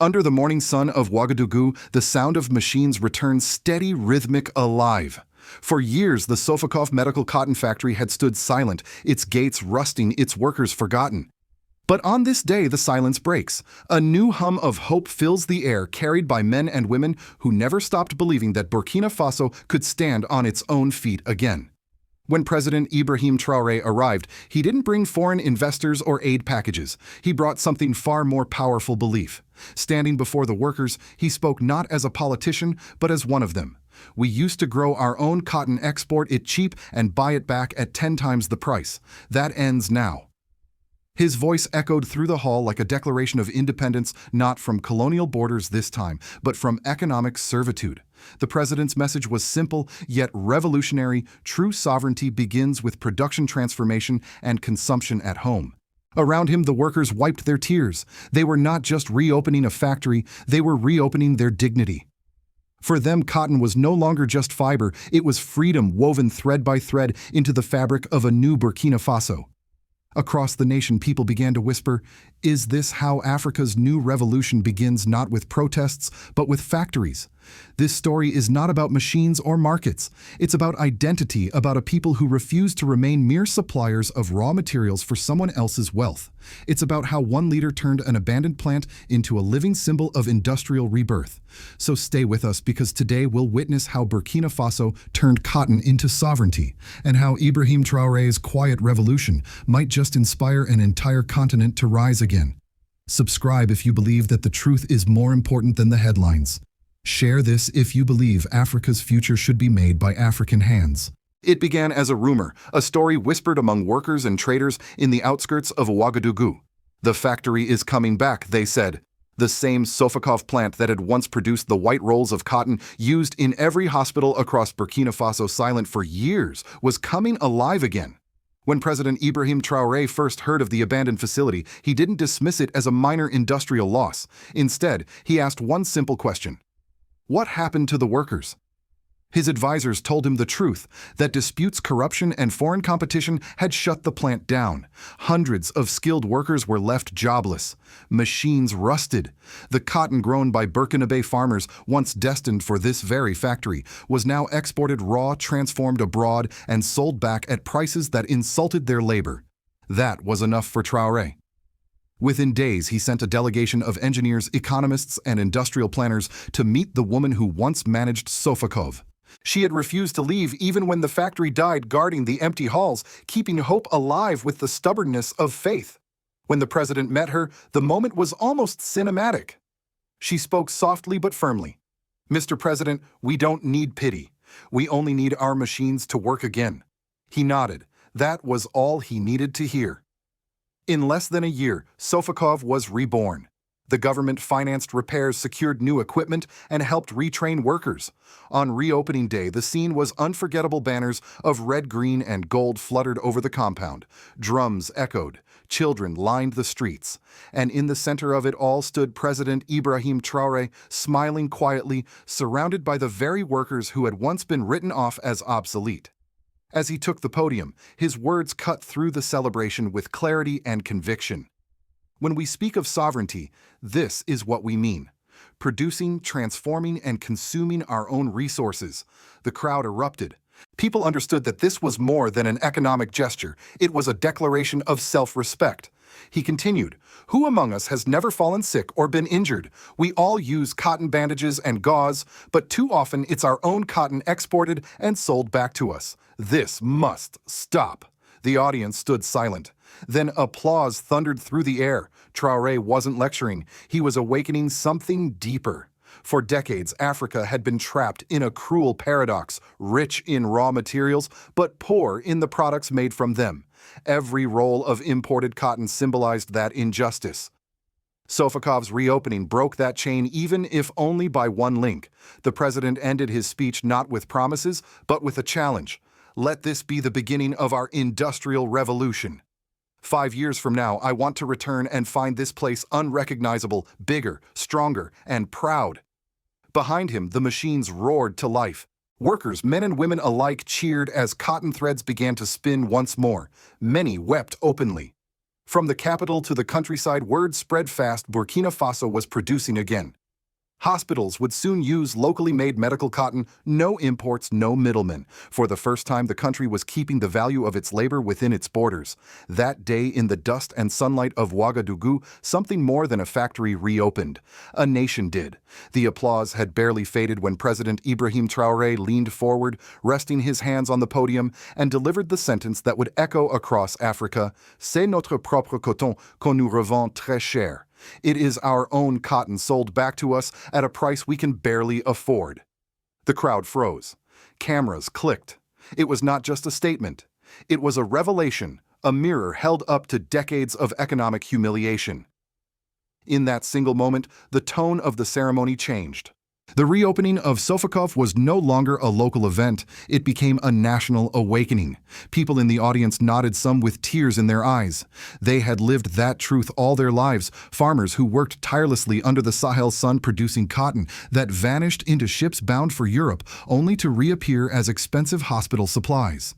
Under the morning sun of Ouagadougou, the sound of machines returned steady, rhythmic, alive. For years, the SOFACOV medical cotton factory had stood silent, its gates rusting, its workers forgotten. But on this day, the silence breaks. A new hum of hope fills the air, carried by men and women who never stopped believing that Burkina Faso could stand on its own feet again. When President Ibrahim Traoré arrived, he didn't bring foreign investors or aid packages. He brought something far more powerful: belief. Standing before the workers, he spoke not as a politician, but as one of them. We used to grow our own cotton, export it cheap, and buy it back at 10 times the price. That ends now. His voice echoed through the hall like a declaration of independence, not from colonial borders this time, but from economic servitude. The president's message was simple, yet revolutionary. True sovereignty begins with production transformation and consumption at home. Around him, the workers wiped their tears. They were not just reopening a factory, they were reopening their dignity. For them, cotton was no longer just fiber, it was freedom woven thread by thread into the fabric of a new Burkina Faso. Across the nation, people began to whisper, "Is this how Africa's new revolution begins, not with protests, but with factories?" This story is not about machines or markets. It's about identity, about a people who refuse to remain mere suppliers of raw materials for someone else's wealth. It's about how one leader turned an abandoned plant into a living symbol of industrial rebirth. So stay with us, because today we'll witness how Burkina Faso turned cotton into sovereignty, and how Ibrahim Traoré's quiet revolution might just inspire an entire continent to rise again. Subscribe if you believe that the truth is more important than the headlines. Share this if you believe Africa's future should be made by African hands. It began as a rumor, a story whispered among workers and traders in the outskirts of Ouagadougou. The factory is coming back, they said. The same SOFACOV plant that had once produced the white rolls of cotton used in every hospital across Burkina Faso, silent for years, was coming alive again. When President Ibrahim Traoré first heard of the abandoned facility, he didn't dismiss it as a minor industrial loss. Instead, he asked one simple question: what happened to the workers? His advisors told him the truth, that disputes, corruption, and foreign competition had shut the plant down. Hundreds of skilled workers were left jobless. Machines rusted. The cotton grown by Burkina farmers, once destined for this very factory, was now exported raw, transformed abroad, and sold back at prices that insulted their labor. That was enough for Traoré. Within days, he sent a delegation of engineers, economists, and industrial planners to meet the woman who once managed SOFACOV. She had refused to leave even when the factory died, guarding the empty halls, keeping hope alive with the stubbornness of faith. When the president met her, the moment was almost cinematic. She spoke softly but firmly. "Mr. President, we don't need pity. We only need our machines to work again." He nodded. That was all he needed to hear. In less than a year, SOFACOV was reborn. The government financed repairs, secured new equipment, and helped retrain workers. On reopening day, the scene was unforgettable. Banners of red, green, and gold fluttered over the compound. Drums echoed. Children lined the streets. And in the center of it all stood President Ibrahim Traoré, smiling quietly, surrounded by the very workers who had once been written off as obsolete. As he took the podium, his words cut through the celebration with clarity and conviction. When we speak of sovereignty, this is what we mean: producing, transforming, and consuming our own resources. The crowd erupted. People understood that this was more than an economic gesture. It was a declaration of self-respect. He continued, "Who among us has never fallen sick or been injured? We all use cotton bandages and gauze, but too often it's our own cotton exported and sold back to us. This must stop." The audience stood silent. Then applause thundered through the air. Traoré wasn't lecturing. He was awakening something deeper. For decades, Africa had been trapped in a cruel paradox: rich in raw materials, but poor in the products made from them. Every roll of imported cotton symbolized that injustice. SOFACOV's reopening broke that chain, even if only by one link. The president ended his speech not with promises, but with a challenge. Let this be the beginning of our industrial revolution. 5 years from now, I want to return and find this place unrecognizable, bigger, stronger, and proud. Behind him, the machines roared to life. Workers, men and women alike, cheered as cotton threads began to spin once more. Many wept openly. From the capital to the countryside, word spread fast Burkina Faso was producing again. Hospitals would soon use locally made medical cotton, no imports, no middlemen. For the first time, the country was keeping the value of its labor within its borders. That day, in the dust and sunlight of Ouagadougou, something more than a factory reopened. A nation did. The applause had barely faded when President Ibrahim Traoré leaned forward, resting his hands on the podium, and delivered the sentence that would echo across Africa: "C'est notre propre coton qu'on nous revend très cher." It is our own cotton sold back to us at a price we can barely afford. The crowd froze. Cameras clicked. It was not just a statement. It was a revelation, a mirror held up to decades of economic humiliation. In that single moment, the tone of the ceremony changed. The reopening of SOFACOV was no longer a local event. It became a national awakening. People in the audience nodded, some with tears in their eyes. They had lived that truth all their lives, farmers who worked tirelessly under the Sahel sun producing cotton that vanished into ships bound for Europe, only to reappear as expensive hospital supplies.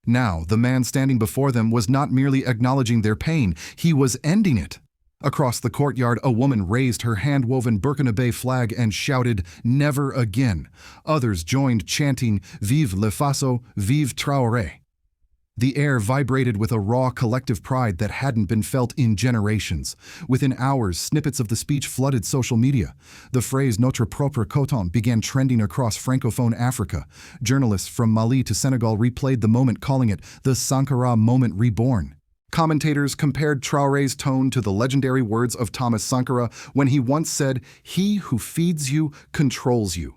Now, the man standing before them was not merely acknowledging their pain, he was ending it. Across the courtyard, a woman raised her hand-woven Burkina flag and shouted, "Never again." Others joined, chanting, "Vive le Faso, vive Traoré." The air vibrated with a raw collective pride that hadn't been felt in generations. Within hours, snippets of the speech flooded social media. The phrase "notre propre coton" began trending across Francophone Africa. Journalists from Mali to Senegal replayed the moment, calling it the Sankara moment reborn. Commentators compared Traoré's tone to the legendary words of Thomas Sankara when he once said, "He who feeds you controls you."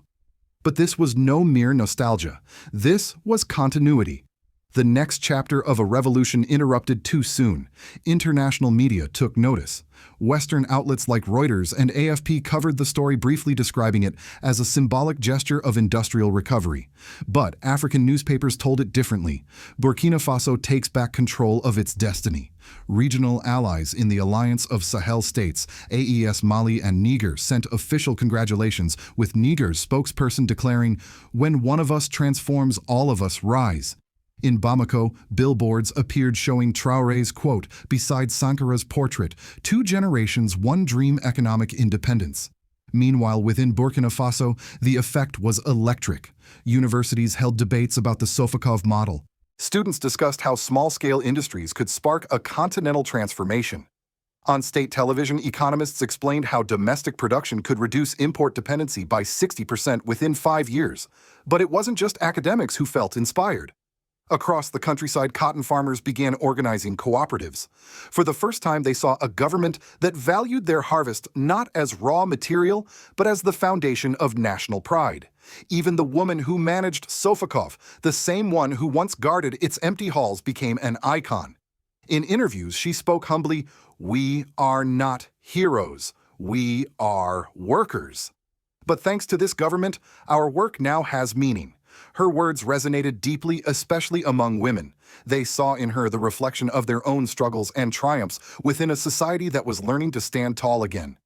But this was no mere nostalgia. This was continuity. The next chapter of a revolution interrupted too soon. International media took notice. Western outlets like Reuters and AFP covered the story, briefly describing it as a symbolic gesture of industrial recovery. But African newspapers told it differently. Burkina Faso takes back control of its destiny. Regional allies in the alliance of Sahel states, AES Mali and Niger, sent official congratulations, with Niger's spokesperson declaring, "When one of us transforms, all of us rise." In Bamako, billboards appeared showing Traoré's quote beside Sankara's portrait, "Two generations, one dream, economic independence." Meanwhile, within Burkina Faso, the effect was electric. Universities held debates about the SOFACOV model. Students discussed how small-scale industries could spark a continental transformation. On state television, economists explained how domestic production could reduce import dependency by 60% within 5 years. But it wasn't just academics who felt inspired. Across the countryside, cotton farmers began organizing cooperatives. For the first time, they saw a government that valued their harvest not as raw material, but as the foundation of national pride. Even the woman who managed SOFACOV, the same one who once guarded its empty halls, became an icon. In interviews, she spoke humbly, "We are not heroes. We are workers." But thanks to this government, our work now has meaning. Her words resonated deeply, especially among women. They saw in her the reflection of their own struggles and triumphs within a society that was learning to stand tall again.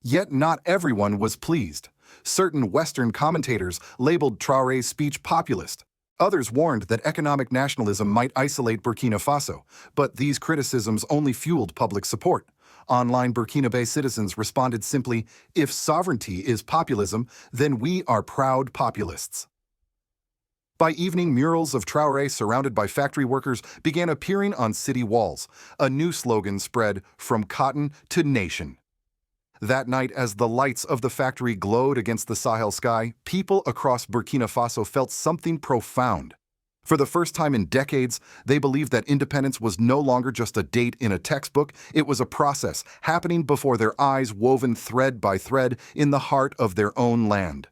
Yet not everyone was pleased. Certain Western commentators labeled Traoré's speech populist. Others warned that economic nationalism might isolate Burkina Faso, but these criticisms only fueled public support. Online Burkinabe citizens responded simply, "If sovereignty is populism, then we are proud populists." By evening, murals of Traoré surrounded by factory workers began appearing on city walls. A new slogan spread, "From cotton to nation." That night, as the lights of the factory glowed against the Sahel sky, people across Burkina Faso felt something profound. For the first time in decades, they believed that independence was no longer just a date in a textbook. It was a process happening before their eyes, woven thread by thread in the heart of their own land.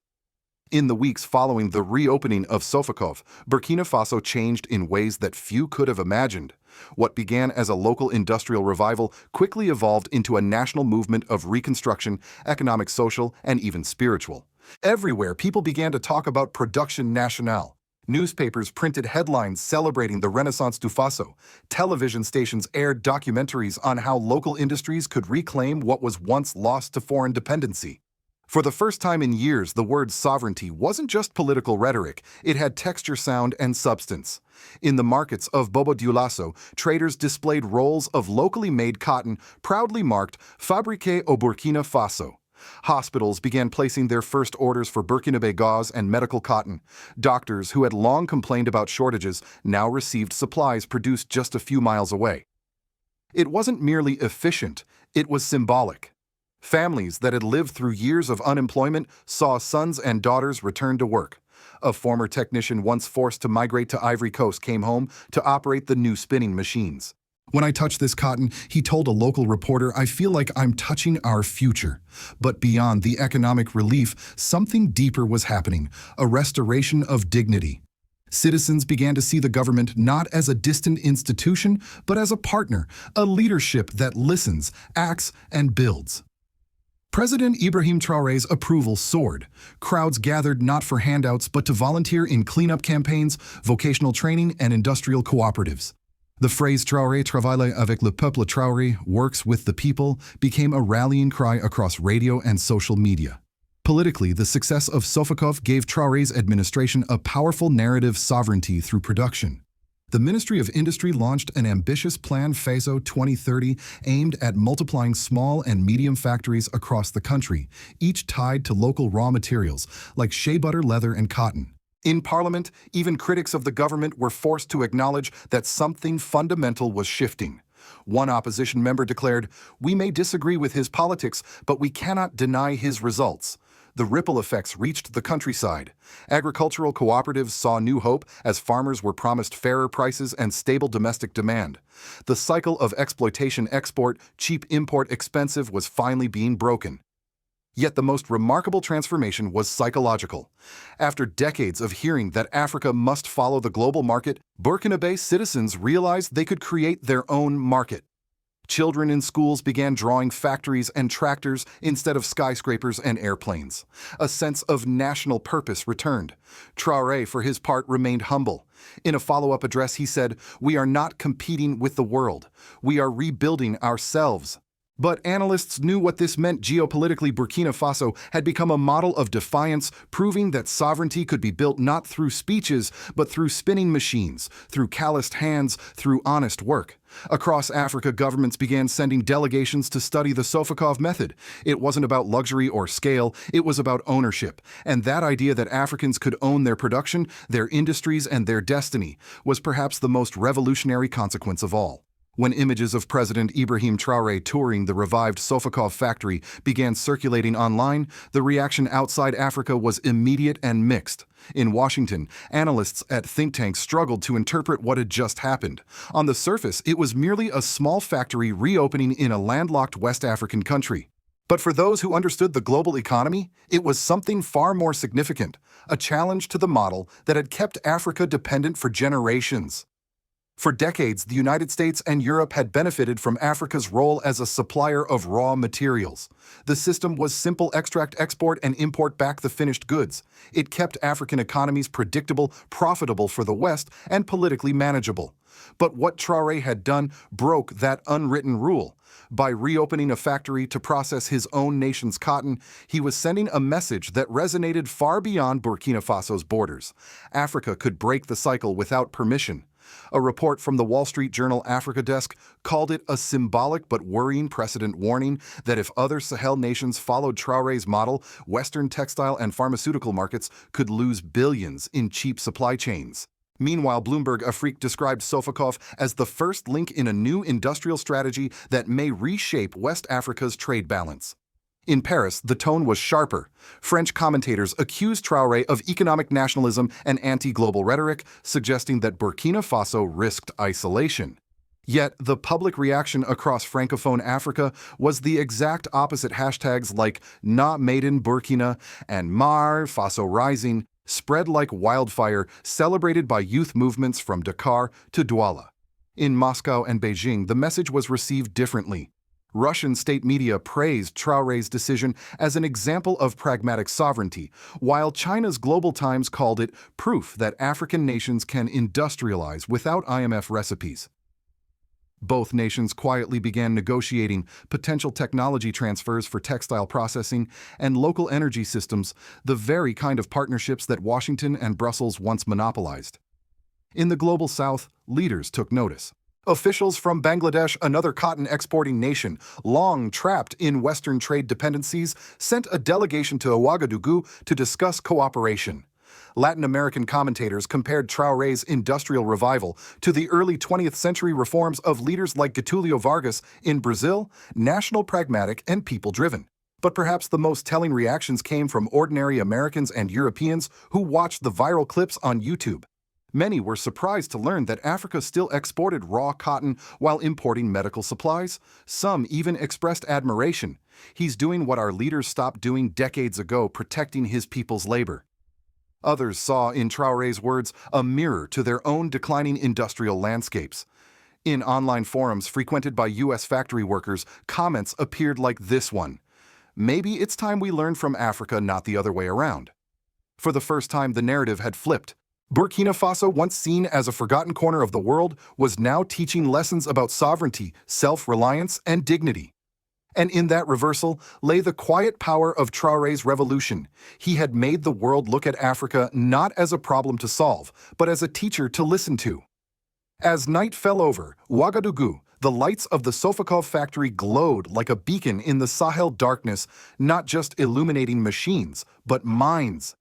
In the weeks following the reopening of SOFACOV, Burkina Faso changed in ways that few could have imagined. What began as a local industrial revival quickly evolved into a national movement of reconstruction, economic, social, and even spiritual. Everywhere, people began to talk about production nationale. Newspapers printed headlines celebrating the Renaissance du Faso. Television stations aired documentaries on how local industries could reclaim what was once lost to foreign dependency. For the first time in years, the word sovereignty wasn't just political rhetoric, it had texture, sound, and substance. In the markets of Bobo Dioulasso, traders displayed rolls of locally made cotton, proudly marked Fabriqué au Burkina Faso. Hospitals began placing their first orders for Burkinabe gauze and medical cotton. Doctors who had long complained about shortages now received supplies produced just a few miles away. It wasn't merely efficient, it was symbolic. Families that had lived through years of unemployment saw sons and daughters return to work. A former technician once forced to migrate to Ivory Coast came home to operate the new spinning machines. "When I touch this cotton," he told a local reporter, "I feel like I'm touching our future." But beyond the economic relief, something deeper was happening, a restoration of dignity. Citizens began to see the government not as a distant institution, but as a partner, a leadership that listens, acts, and builds. President Ibrahim Traoré's approval soared. Crowds gathered not for handouts but to volunteer in cleanup campaigns, vocational training, and industrial cooperatives. The phrase Traoré travaille avec le peuple, Traoré works with the people, became a rallying cry across radio and social media. Politically, the success of SOFACOV gave Traoré's administration a powerful narrative sovereignty through production. The Ministry of Industry launched an ambitious plan, FASO 2030, aimed at multiplying small and medium factories across the country, each tied to local raw materials like shea butter, leather, and cotton. In Parliament, even critics of the government were forced to acknowledge that something fundamental was shifting. One opposition member declared, "We may disagree with his politics, but we cannot deny his results." The ripple effects reached the countryside. Agricultural cooperatives saw new hope as farmers were promised fairer prices and stable domestic demand. The cycle of exploitation-export, cheap import expensive was finally being broken. Yet the most remarkable transformation was psychological. After decades of hearing that Africa must follow the global market, Burkinabe citizens realized they could create their own market. Children in schools began drawing factories and tractors instead of skyscrapers and airplanes. A sense of national purpose returned. Traoré, for his part, remained humble. In a follow-up address, he said, "We are not competing with the world. We are rebuilding ourselves." But analysts knew what this meant geopolitically. Burkina Faso had become a model of defiance, proving that sovereignty could be built not through speeches, but through spinning machines, through calloused hands, through honest work. Across Africa, governments began sending delegations to study the SOFACOV method. It wasn't about luxury or scale, it was about ownership. And that idea that Africans could own their production, their industries, and their destiny was perhaps the most revolutionary consequence of all. When images of President Ibrahim Traoré touring the revived SOFACOV factory began circulating online, the reaction outside Africa was immediate and mixed. In Washington, analysts at think tanks struggled to interpret what had just happened. On the surface, it was merely a small factory reopening in a landlocked West African country. But for those who understood the global economy, it was something far more significant, a challenge to the model that had kept Africa dependent for generations. For decades, the United States and Europe had benefited from Africa's role as a supplier of raw materials. The system was simple: extract, export, and import back the finished goods. It kept African economies predictable, profitable for the West, and politically manageable. But what Traoré had done broke that unwritten rule. By reopening a factory to process his own nation's cotton, he was sending a message that resonated far beyond Burkina Faso's borders. Africa could break the cycle without permission. A report from the Wall Street Journal Africa desk called it a symbolic but worrying precedent, warning that if other Sahel nations followed Traoré's model, Western textile and pharmaceutical markets could lose billions in cheap supply chains. Meanwhile, Bloomberg Afrique described SOFACOV as the first link in a new industrial strategy that may reshape West Africa's trade balance. In Paris, the tone was sharper. French commentators accused Traoré of economic nationalism and anti-global rhetoric, suggesting that Burkina Faso risked isolation. Yet, the public reaction across Francophone Africa was the exact opposite. Hashtags like "Not Made in Burkina" and "Mar Faso Rising" spread like wildfire, celebrated by youth movements from Dakar to Douala. In Moscow and Beijing, the message was received differently. Russian state media praised Traoré's decision as an example of pragmatic sovereignty, while China's Global Times called it proof that African nations can industrialize without IMF recipes. Both nations quietly began negotiating potential technology transfers for textile processing and local energy systems, the very kind of partnerships that Washington and Brussels once monopolized. In the global south, leaders took notice. Officials from Bangladesh, another cotton-exporting nation, long trapped in Western trade dependencies, sent a delegation to Ouagadougou to discuss cooperation. Latin American commentators compared Traoré's industrial revival to the early 20th century reforms of leaders like Getulio Vargas in Brazil, national, pragmatic, and people-driven. But perhaps the most telling reactions came from ordinary Americans and Europeans who watched the viral clips on YouTube. Many were surprised to learn that Africa still exported raw cotton while importing medical supplies. Some even expressed admiration. He's doing what our leaders stopped doing decades ago, protecting his people's labor. Others saw in Traoré's words a mirror to their own declining industrial landscapes. In online forums frequented by U.S. factory workers, comments appeared like this one: "Maybe it's time we learn from Africa, not the other way around." For the first time, the narrative had flipped. Burkina Faso, once seen as a forgotten corner of the world, was now teaching lessons about sovereignty, self-reliance, and dignity. And in that reversal lay the quiet power of Traoré's revolution. He had made the world look at Africa not as a problem to solve, but as a teacher to listen to. As night fell over Ouagadougou, the lights of the SOFACOV factory glowed like a beacon in the Sahel darkness, not just illuminating machines, but minds.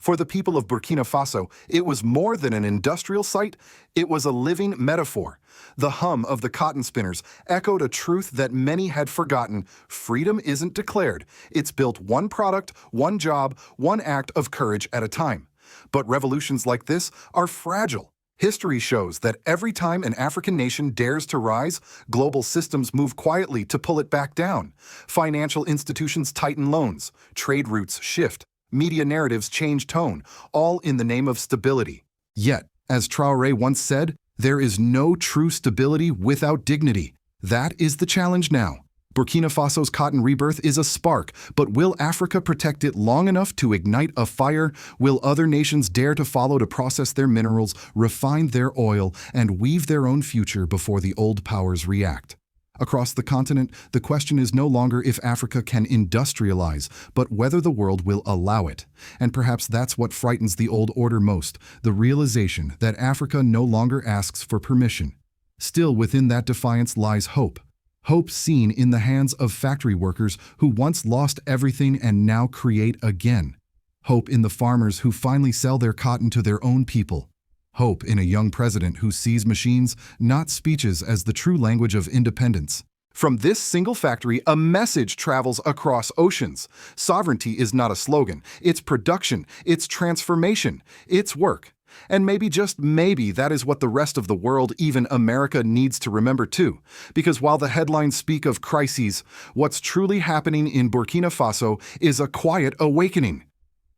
For the people of Burkina Faso, it was more than an industrial site, it was a living metaphor. The hum of the cotton spinners echoed a truth that many had forgotten: freedom isn't declared, it's built one product, one job, one act of courage at a time. But revolutions like this are fragile. History shows that every time an African nation dares to rise, global systems move quietly to pull it back down. Financial institutions tighten loans, trade routes shift, media narratives change tone, all in the name of stability. Yet, as Traoré once said, there is no true stability without dignity. That is the challenge now. Burkina Faso's cotton rebirth is a spark, but will Africa protect it long enough to ignite a fire? Will other nations dare to follow to process their minerals, refine their oil, and weave their own future before the old powers react? Across the continent, the question is no longer if Africa can industrialize, but whether the world will allow it. And perhaps that's what frightens the old order most, the realization that Africa no longer asks for permission. Still within that defiance lies hope. Hope seen in the hands of factory workers who once lost everything and now create again. Hope in the farmers who finally sell their cotton to their own people. Hope in a young president who sees machines, not speeches, as the true language of independence. From this single factory, a message travels across oceans. Sovereignty is not a slogan. It's production, it's transformation, it's work. And maybe, just maybe, that is what the rest of the world, even America, needs to remember too. Because while the headlines speak of crises, what's truly happening in Burkina Faso is a quiet awakening.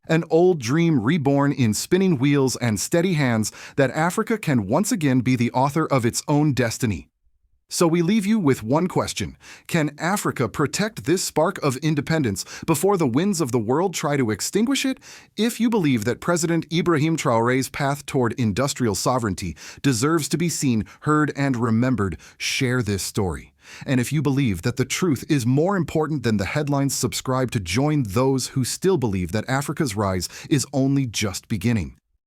An old dream reborn in spinning wheels and steady hands that Africa can once again be the author of its own destiny. So we leave you with one question: can Africa protect this spark of independence before the winds of the world try to extinguish it? If you believe that President Ibrahim Traoré's path toward industrial sovereignty deserves to be seen, heard, and remembered, share this story. And if you believe that the truth is more important than the headlines, subscribe to join those who still believe that Africa's rise is only just beginning.